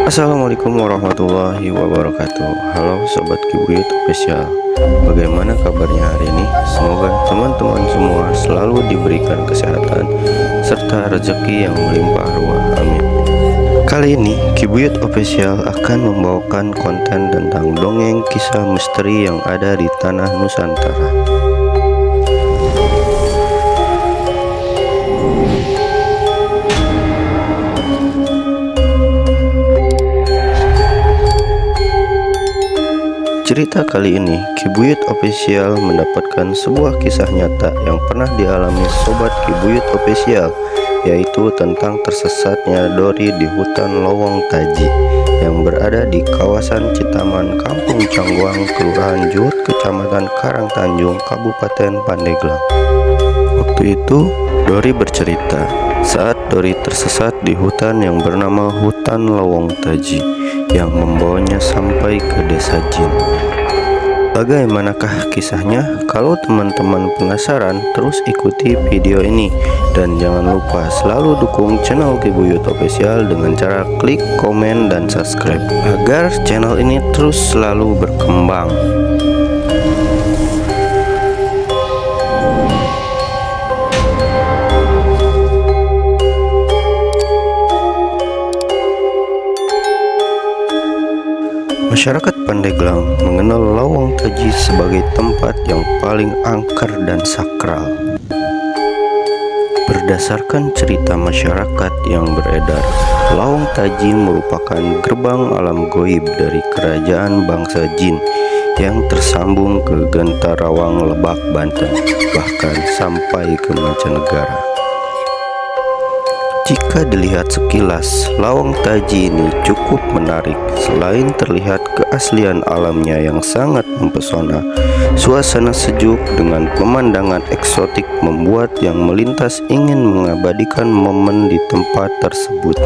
Assalamualaikum warahmatullahi wabarakatuh. Halo Sobat Kibuyut Official, bagaimana kabarnya hari ini? Semoga teman-teman semua selalu diberikan kesehatan serta rezeki yang melimpah ruah, amin. Kali ini Kibuyut Official akan membawakan konten tentang dongeng kisah misteri yang ada di tanah Nusantara. Cerita kali ini, Kibuyut Official mendapatkan sebuah kisah nyata yang pernah dialami Sobat Kibuyut Official, yaitu tentang tersesatnya Dori di hutan Lowong Taji yang berada di kawasan Citaman, Kampung Cangguang, Kelurahan Juhut, Kecamatan Karangtanjung, Kabupaten Pandeglang. Waktu itu, Dori bercerita saat Dori tersesat di hutan yang bernama Hutan Lowong Taji yang membawanya sampai ke desa Jin. Bagaimanakah kisahnya? Kalau teman-teman penasaran, terus ikuti video ini dan jangan lupa selalu dukung channel Kibuyut Official dengan cara klik, komen, dan subscribe agar channel ini terus selalu berkembang. Masyarakat Pandeglang mengenal Lowong Taji sebagai tempat yang paling angker dan sakral. Berdasarkan cerita masyarakat yang beredar, Lowong Taji merupakan gerbang alam goib dari kerajaan bangsa Jin yang tersambung ke Gentarawang, Lebak, Banten, bahkan sampai ke mancanegara. Jika dilihat sekilas, Lowong Taji ini cukup menarik. Selain terlihat keaslian alamnya yang sangat mempesona, suasana sejuk dengan pemandangan eksotik membuat yang melintas ingin mengabadikan momen di tempat tersebut.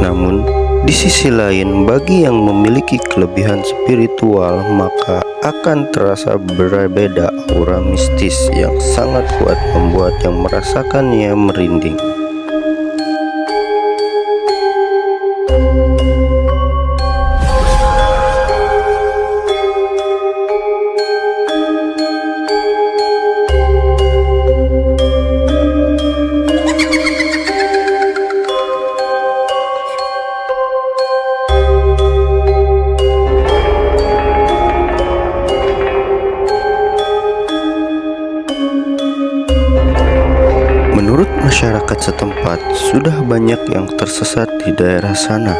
Namun, di sisi lain, bagi yang memiliki kelebihan spiritual, maka akan terasa berbeda aura mistis yang sangat kuat membuat yang merasakannya merinding. Menurut masyarakat setempat, sudah banyak yang tersesat di daerah sana.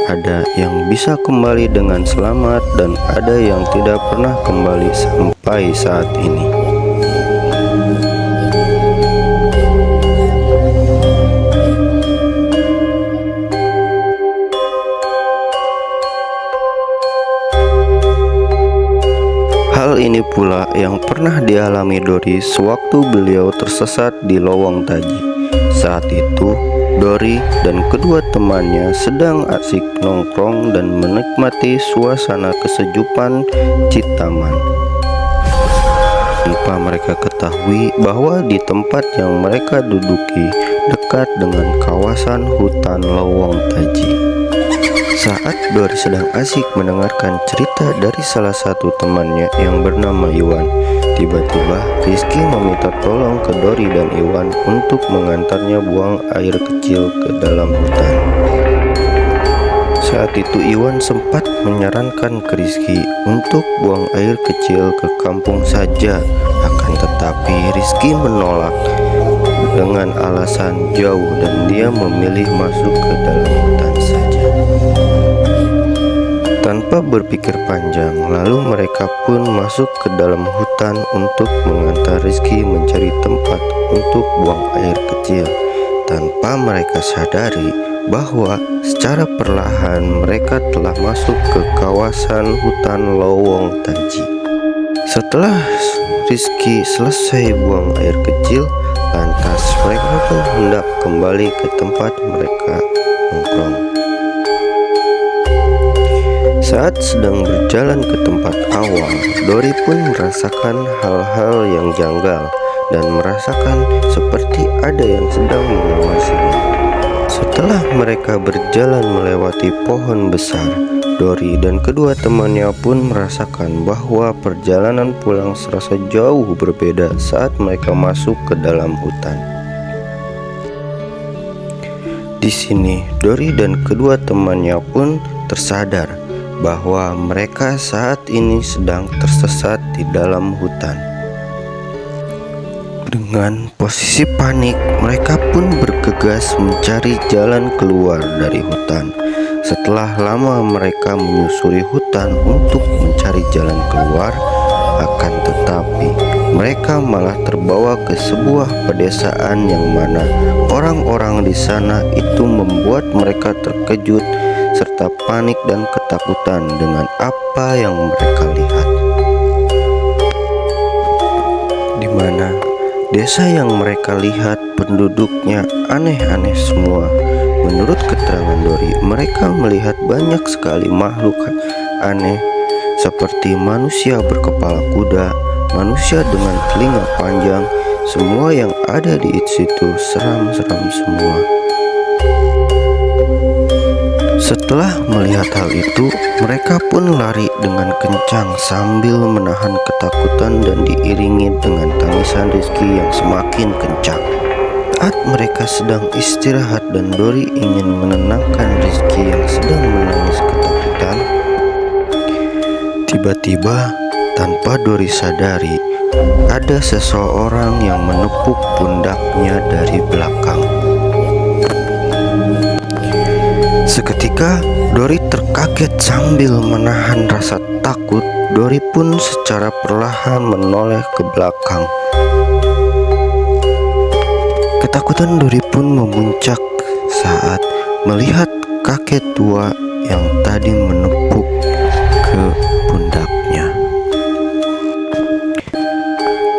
Ada yang bisa kembali dengan selamat dan ada yang tidak pernah kembali sampai saat ini. Hal ini pula yang pernah dialami Dori sewaktu beliau tersesat di Lowong Taji. Saat itu, Dori dan kedua temannya sedang asik nongkrong dan menikmati suasana kesejukan Citaman. Tanpa mereka ketahui bahwa di tempat yang mereka duduki dekat dengan kawasan hutan Lowong Taji. Saat Dori sedang asik mendengarkan cerita dari salah satu temannya yang bernama Iwan, tiba-tiba Rizky meminta tolong ke Dori dan Iwan untuk mengantarnya buang air kecil ke dalam hutan. Saat itu Iwan sempat menyarankan ke Rizky untuk buang air kecil ke kampung saja, akan tetapi Rizky menolak dengan alasan jauh dan dia memilih masuk ke dalam hutan saja. Tanpa berpikir panjang, lalu mereka pun masuk ke dalam hutan untuk mengantar Rizky mencari tempat untuk buang air kecil, tanpa mereka sadari bahwa secara perlahan mereka telah masuk ke kawasan hutan Lowong Taji. Setelah Rizky selesai buang air kecil, lantas mereka pun hendak kembali ke tempat mereka nongkrong. Saat sedang berjalan ke tempat awal, Dory pun merasakan hal-hal yang janggal dan merasakan seperti ada yang sedang mengawasinya. Setelah mereka berjalan melewati pohon besar, Dory dan kedua temannya pun merasakan bahwa perjalanan pulang serasa jauh berbeda saat mereka masuk ke dalam hutan. Di sini, Dory dan kedua temannya pun tersadar bahwa mereka saat ini sedang tersesat di dalam hutan. Dengan posisi panik, mereka pun bergegas mencari jalan keluar dari hutan. Setelah lama mereka menyusuri hutan untuk mencari jalan keluar, akan tetapi mereka malah terbawa ke sebuah pedesaan yang mana orang-orang di sana itu membuat mereka terkejut serta panik dan ketakutan dengan apa yang mereka lihat. Di mana desa yang mereka lihat penduduknya aneh-aneh semua. Menurut keterangan Dory, mereka melihat banyak sekali makhluk aneh seperti manusia berkepala kuda, manusia dengan telinga panjang. Semua yang ada di situ seram-seram semua. Setelah melihat hal itu, mereka pun lari dengan kencang sambil menahan ketakutan dan diiringi dengan tangisan Rizky yang semakin kencang. Saat mereka sedang istirahat dan Dory ingin menenangkan Rizky yang sedang menangis ketakutan, tiba-tiba tanpa Dory sadari, ada seseorang yang menepuk pundaknya dari belakang. Seketika Dory terkaget sambil menahan rasa takut. Dory pun secara perlahan menoleh ke belakang. Ketakutan Dory pun memuncak saat melihat kakek tua yang tadi menepuk ke pundaknya.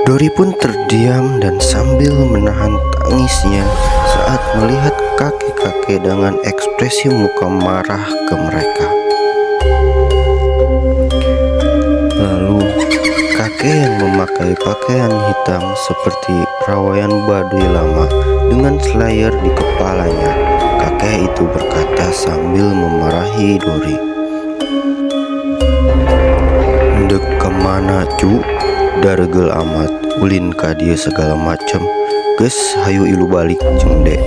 Dory pun terdiam dan sambil menahan tangisnya saat melihat kakek-kakek dengan ekspresi muka marah ke mereka. Lalu kakek yang memakai pakaian hitam seperti perawayan Baduy lama dengan slayer di kepalanya, kakek itu berkata sambil memarahi Dory. "Dek kemana cu? Dargel amat, ulin ka dieu segala macem. Geus hayu ilu balik jeung dek."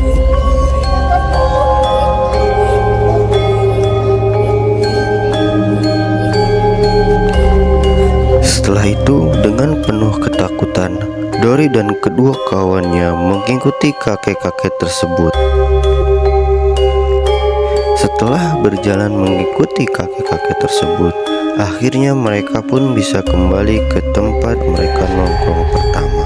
Setelah itu, dengan penuh ketakutan, Dory dan kedua kawannya mengikuti kakek-kakek tersebut. Setelah berjalan mengikuti kakek-kakek tersebut, akhirnya mereka pun bisa kembali ke tempat mereka nongkrong pertama.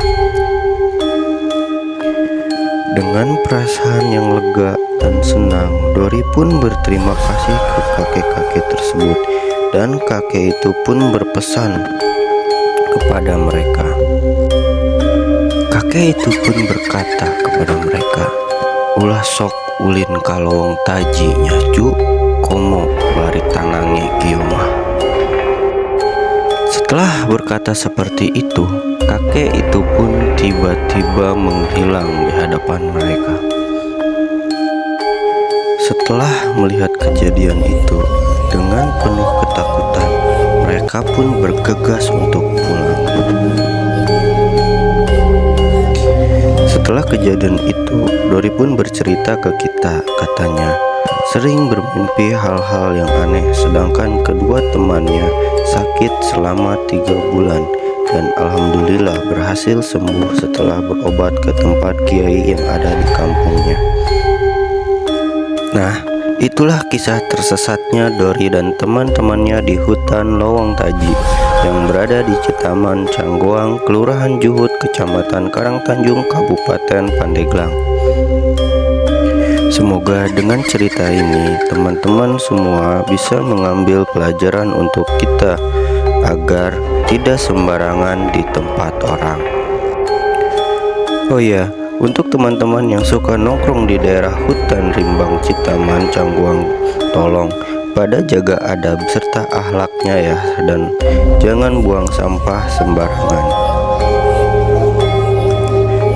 Dengan perasaan yang lega dan senang, Dory pun berterima kasih ke kakek-kakek tersebut, dan kakek itu pun berpesan kepada mereka. Kakek itu pun berkata kepada mereka, "Ulah sok ulin kalowong taji nyacu, komo bari tanange kieu mah." Setelah berkata seperti itu, kakek itu pun tiba-tiba menghilang di hadapan mereka. Setelah melihat kejadian itu, dengan penuh ketakutan, mereka pun bergegas untuk pulang. Setelah kejadian itu, Dory pun bercerita ke kita, katanya sering bermimpi hal-hal yang aneh, sedangkan kedua temannya sakit selama 3 bulan dan alhamdulillah berhasil sembuh setelah berobat ke tempat kiai yang ada di kampungnya. Nah, itulah kisah tersesatnya Dory dan teman-temannya di hutan Lowong Taji yang berada di Citaman, Canggoang, Kelurahan Juhut, Kecamatan Karangtanjung, Kabupaten Pandeglang. Semoga dengan cerita ini teman-teman semua bisa mengambil pelajaran untuk kita agar tidak sembarangan di tempat orang. Oh ya, untuk teman-teman yang suka nongkrong di daerah hutan Rimbang, Citaman, Canggoang, tolong pada jaga adab serta akhlaknya ya, dan jangan buang sampah sembarangan.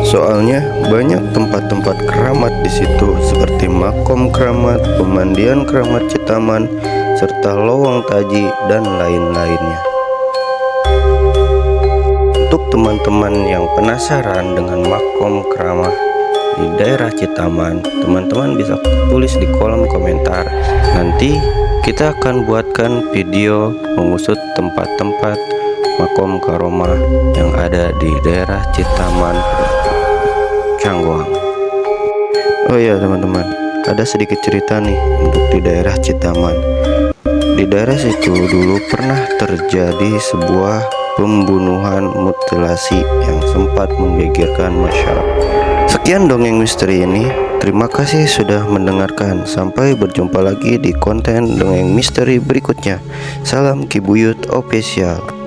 Soalnya banyak tempat-tempat keramat di situ seperti makom keramat, pemandian keramat Citaman, serta lowong taji dan lain-lainnya. Untuk teman-teman yang penasaran dengan makom keramat di daerah Citaman, teman-teman bisa tulis di kolom komentar. Nanti kita akan buatkan video mengusut tempat-tempat makom karomah yang ada di daerah Citaman, Cangguang. Oh iya teman-teman, ada sedikit cerita nih untuk di daerah Citaman. Di daerah situ dulu pernah terjadi sebuah pembunuhan mutilasi yang sempat menggegerkan masyarakat. Sekian dongeng misteri ini. Terima kasih sudah mendengarkan. Sampai berjumpa lagi di konten dongeng misteri berikutnya. Salam Kibuyut Official.